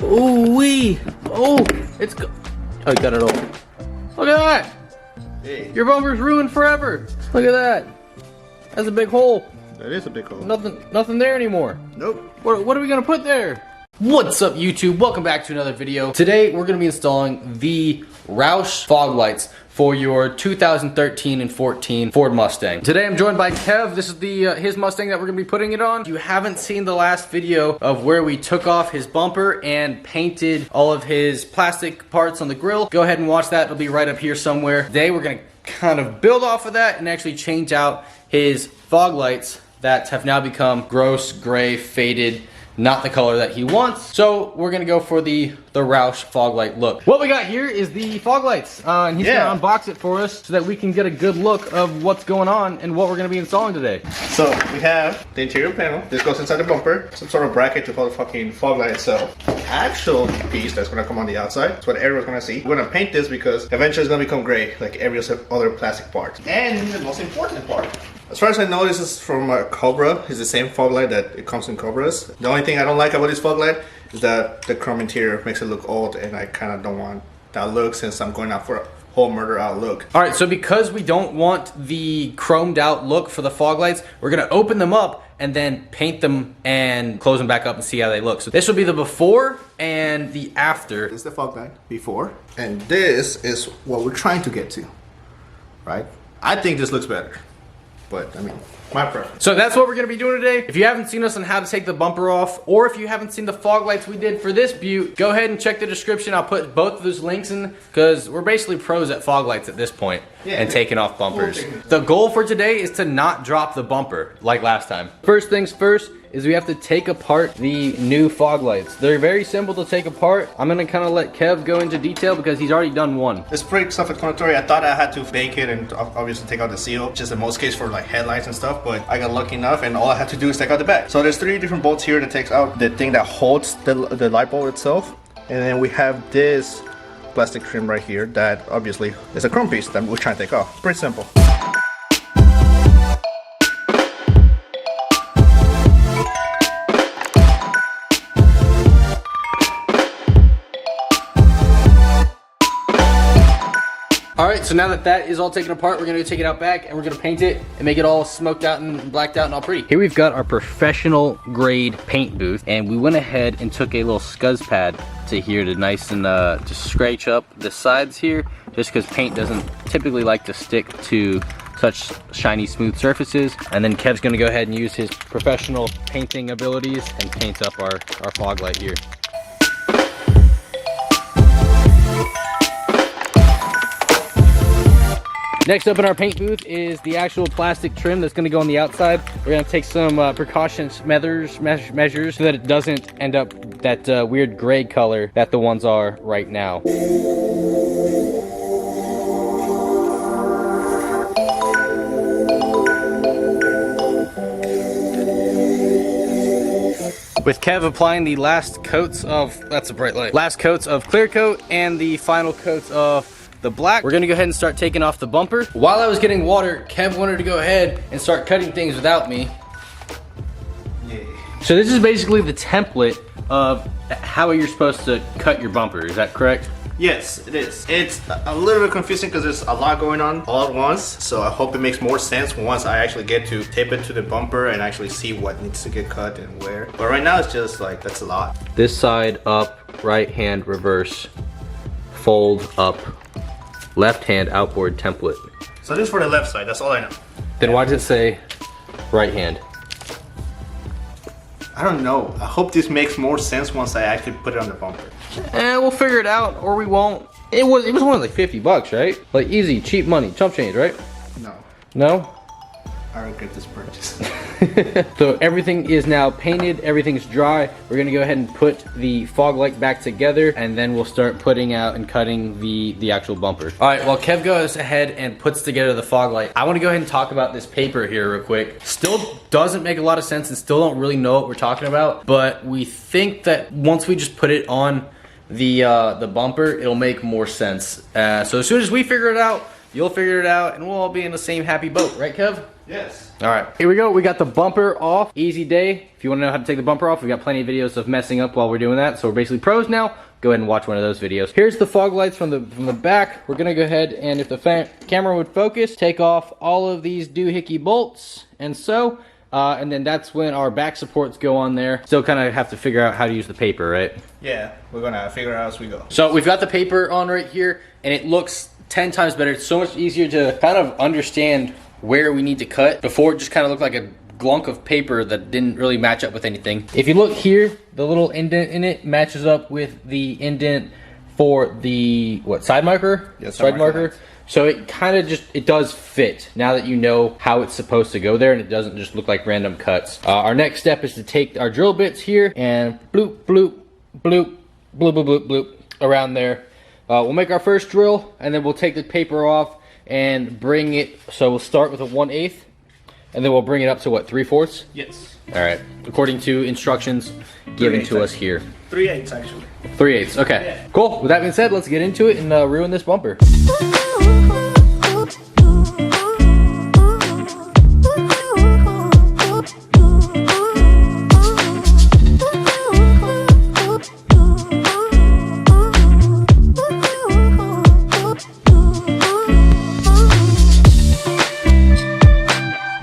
Ooh wee! Oh, it's oh, you got it all. Look at that! Hey. Your bumper's ruined forever. Look at that. That's a big hole. That is a big hole. Nothing there anymore. Nope. What are we gonna put there? What's up, YouTube? Welcome back to another video. Today we're gonna be installing the Roush fog lights for your 2013 and 14 Ford Mustang. Today I'm joined by Kev. This is the his Mustang that we're gonna be putting it on. If you haven't seen the last video of where we took off his bumper and painted all of his plastic parts on the grill, go ahead and watch that. It'll be right up here somewhere. Today we're gonna kind of build off of that and actually change out his fog lights that have now become gross, gray, faded, not the color that he wants. So we're gonna go for the Roush fog light look. What we got here is the fog lights, and he's gonna unbox it for us so that we can get a good look of what's going on and what we're gonna be installing today. So we have the interior panel. This goes inside the bumper. Some sort of bracket to hold the fucking fog light itself. The actual piece that's gonna come on the outside. That's what everyone's gonna see. We're gonna paint this because eventually it's gonna become gray like every other plastic part. And the most important part, as far as I know, this is from Cobra. It's the same fog light that it comes in Cobras. The only thing I don't like about this fog light is that the chrome interior makes it look old, and I kind of don't want that look since I'm going out for a whole murder out look. All right, so because we don't want the chromed out look for the fog lights, we're gonna open them up and then paint them and close them back up and see how they look. So this will be the before and the after. This is the fog light before, and this is what we're trying to get to, right? I think this looks better. But I mean, my preference. So that's what we're gonna be doing today. If you haven't seen us on how to take the bumper off, or if you haven't seen the fog lights we did for this butte, go ahead and check the description. I'll put both of those links in because we're basically pros at fog lights at this point and taking off bumpers. The goal for today is to not drop the bumper like last time. First things first is we have to take apart the new fog lights. They're very simple to take apart. I'm gonna kind of let Kev go into detail because he's already done one. It's pretty self-explanatory. I thought I had to bake it and obviously take out the seal, just in most cases for like headlights and stuff, but I got lucky enough and all I had to do is take out the back. So there's 3 different bolts here that takes out the thing that holds the light bulb itself. And then we have this plastic trim right here that obviously is a chrome piece that we're trying to take off. Pretty simple. Alright, so now that that is all taken apart, we're going to take it out back and we're going to paint it and make it all smoked out and blacked out and all pretty. Here we've got our professional grade paint booth, and we went ahead and took a little scuzz pad to here to nice and just scratch up the sides here, just because paint doesn't typically like to stick to such shiny smooth surfaces. And then Kev's going to go ahead and use his professional painting abilities and paint up our fog light here. Next up in our paint booth is the actual plastic trim that's gonna go on the outside. We're gonna take some precautions measures so that it doesn't end up that weird gray color that the ones are right now. With Kev applying the last coats of, that's a bright light, last coats of clear coat and the final coats of the black, we're gonna go ahead and start taking off the bumper. While I was getting water, Kev wanted to go ahead and start cutting things without me. Yeah. So this is basically the template of how you're supposed to cut your bumper, is that correct? Yes, it is. It's a little bit confusing because there's a lot going on all at once, so I hope it makes more sense once I actually get to tape it to the bumper and actually see what needs to get cut and where. But right now it's just like, that's a lot. This side up, right hand reverse, fold up, left hand outboard template. So this is for the left side, that's all I know. Then why does it say right hand? I don't know. I hope this makes more sense once I actually put it on the bumper. We'll figure it out, or we won't. It was only like 50 bucks, right? Like easy, cheap money, chump change, right? No. No? I regret this purchase. So everything is now painted, everything's dry. We're gonna go ahead and put the fog light back together, and then we'll start putting out and cutting the actual bumper. All right, while Kev goes ahead and puts together the fog light, I wanna go ahead and talk about this paper here real quick. Still doesn't make a lot of sense and still don't really know what we're talking about, but we think that once we just put it on the bumper, it'll make more sense. So as soon as we figure it out, you'll figure it out, and we'll all be in the same happy boat, right, Kev? Yes. All right, here we go. We got the bumper off. Easy day. If you want to know how to take the bumper off, we got plenty of videos of messing up while we're doing that. So we're basically pros now. Go ahead and watch one of those videos. Here's the fog lights from the back. We're gonna go ahead and, if the camera would focus, take off all of these doohickey bolts and so. And then that's when our back supports go on there. Still kind of have to figure out how to use the paper, right? Yeah, we're gonna figure it out as we go. So we've got the paper on right here, and it looks 10 times better. It's so much easier to kind of understand where we need to cut. Before, it just kind of looked like a glunk of paper that didn't really match up with anything. If you look here, the little indent in it matches up with the indent for the, what, side marker? Yeah, side marker. So it kind of just, it does fit now that you know how it's supposed to go there, and it doesn't just look like random cuts. Our next step is to take our drill bits here and bloop, bloop, bloop, bloop, bloop, bloop, bloop around there. We'll make our first drill, and then we'll take the paper off and bring it. So we'll start with a 1/8, and then we'll bring it up to what, 3/4? Yes. All right, according to instructions given to us here. 3/8 actually. 3/8, okay. Yeah. Cool, with that being said, let's get into it and ruin this bumper.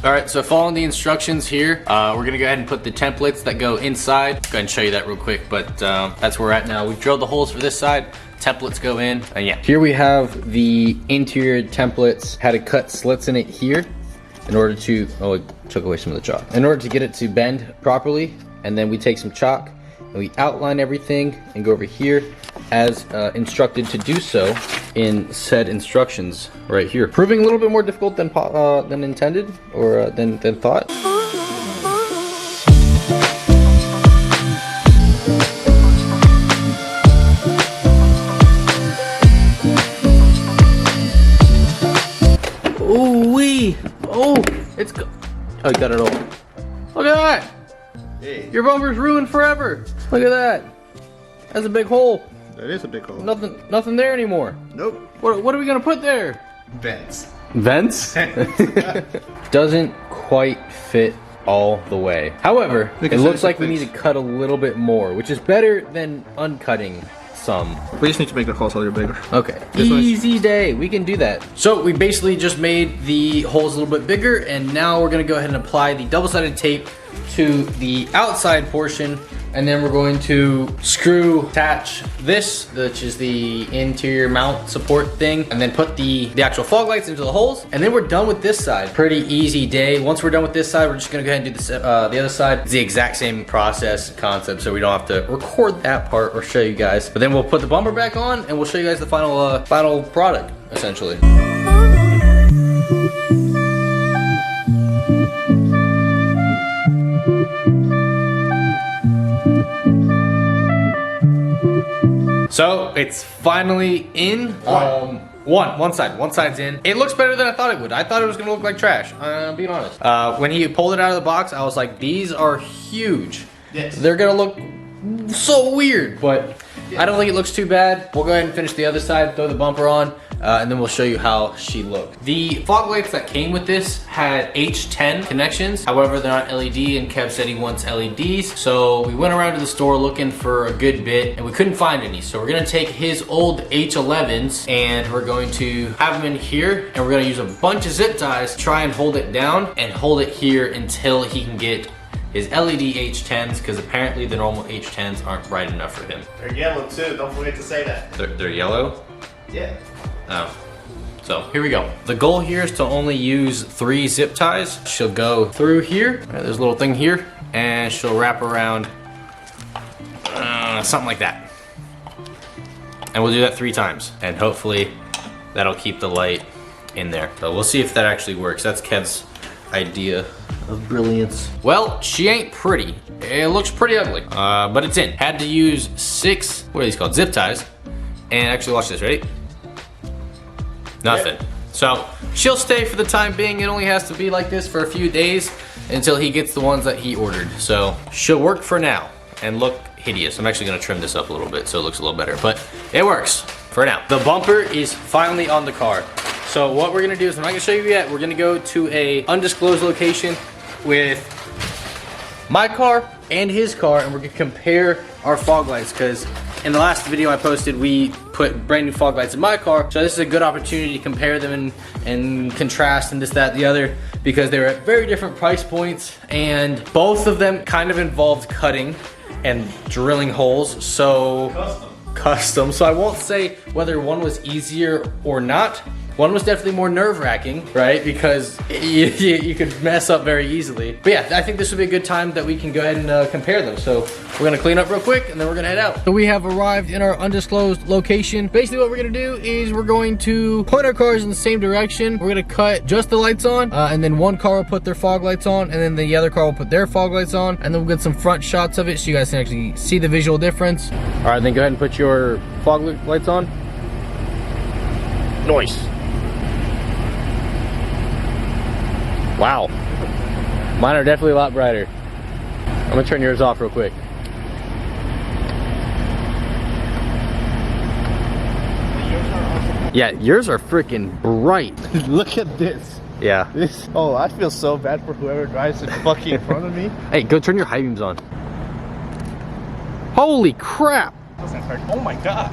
Alright, so following the instructions here, we're gonna go ahead and put the templates that go inside. Go ahead and show you that real quick, but that's where we're at now. We've drilled the holes for this side, templates go in, and yeah. Here we have the interior templates, had to cut slits in it here in order to, oh, it took away some of the chalk. In order to get it to bend properly, and then we take some chalk and we outline everything and go over here as instructed to do so in said instructions right here. Proving a little bit more difficult than intended or than thought. Ooh wee! Oh, it's oh, you got it all. Look at that! Hey. Your bumper's ruined forever. Look at that. That's a big hole. That is a big hole. Nothing there anymore. Nope. What are we gonna put there? Vents. Vents? Doesn't quite fit all the way. However, it looks like we need to cut a little bit more, which is better than uncutting some. We just need to make the holes a little bigger. Okay. Easy day. We can do that. So we basically just made the holes a little bit bigger, and now we're gonna go ahead and apply the double-sided tape to the outside portion, and then we're going to attach this, which is the interior mount support thing, and then put the actual fog lights into the holes, and then we're done with this side. Pretty easy day. Once we're done with this side, we're just gonna go ahead and do this, the other side. It's the exact same process concept, so we don't have to record that part or show you guys. But then we'll put the bumper back on, and we'll show you guys the final product, essentially. So it's finally in. One side's in. It looks better than I thought it would. I thought it was gonna look like trash. I'm being honest. When he pulled it out of the box, I was like, these are huge. Yes. They're gonna look so weird, but I don't think it looks too bad. We'll go ahead and finish the other side, throw the bumper on, and then we'll show you how she looked. The fog lights that came with this had H10 connections. However, they're not LED, and Kev said he wants LEDs. So we went around to the store looking for a good bit, and we couldn't find any. So we're gonna take his old H11s, and we're going to have them in here, and we're gonna use a bunch of zip ties, try and hold it down, and hold it here until he can get his LED H10s, because apparently the normal H10s aren't bright enough for him. They're yellow too, don't forget to say that. They're yellow? Yeah. Oh. So here we go. The goal here is to only use 3 zip ties. She'll go through here. Right, there's a little thing here, and she'll wrap around something like that. And we'll do that 3 times, and hopefully that'll keep the light in there. So we'll see if that actually works. That's Kev's idea of brilliance. Well, she ain't pretty. It looks pretty ugly, but it's in. Had to use 6, what are these called? Zip ties. And actually watch this, ready? Nothing. Yep. So she'll stay for the time being. It only has to be like this for a few days until he gets the ones that he ordered. So she'll work for now and look hideous. I'm actually gonna trim this up a little bit so it looks a little better, but it works for now. The bumper is finally on the car. So what we're gonna do is, I'm not gonna show you yet, we're gonna go to a undisclosed location with my car and his car, and we're gonna compare our fog lights, because in the last video I posted, we put brand new fog lights in my car. So this is a good opportunity to compare them and contrast and this, that, the other, because they were at very different price points, and both of them kind of involved cutting and drilling holes. So custom. So I won't say whether one was easier or not. One was definitely more nerve-wracking, right? Because you could mess up very easily. But yeah, I think this would be a good time that we can go ahead and compare them. So we're gonna clean up real quick and then we're gonna head out. So we have arrived in our undisclosed location. Basically what we're gonna do is we're going to point our cars in the same direction. We're gonna cut just the lights on, and then one car will put their fog lights on, and then the other car will put their fog lights on, and then we'll get some front shots of it so you guys can actually see the visual difference. All right, then go ahead and put your fog lights on. Nice. Wow, mine are definitely a lot brighter. I'm gonna turn yours off real quick. Yeah, yours are freaking bright. Look at this. Yeah. Oh, I feel so bad for whoever drives in fucking in front of me. Hey, go turn your high beams on. Holy crap. Oh my god.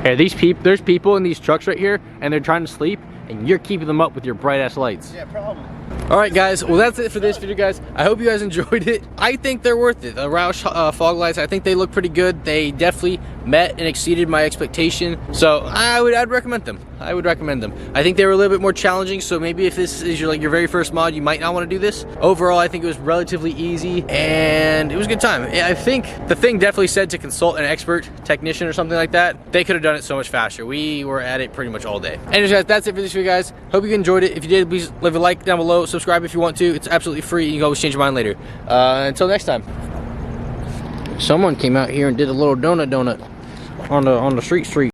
Hey, there's people in these trucks right here, and they're trying to sleep, and you're keeping them up with your bright ass lights. Yeah, probably. All right, guys. Well, that's it for this video, guys. I hope you guys enjoyed it. I think they're worth it. The Roush fog lights, I think they look pretty good. They definitely met and exceeded my expectation. So I'd recommend them. I would recommend them. I think they were a little bit more challenging. So maybe if this is your very first mod, you might not want to do this. Overall, I think it was relatively easy and it was a good time. I think the thing definitely said to consult an expert technician or something like that. They could have done it so much faster. We were at it pretty much all day. Anyways, guys, that's it for this video, guys. Hope you enjoyed it. If you did, please leave a like down below. Subscribe if you want to. It's absolutely free. You can always change your mind later. Until next time. Someone came out here and did a little donut on the street.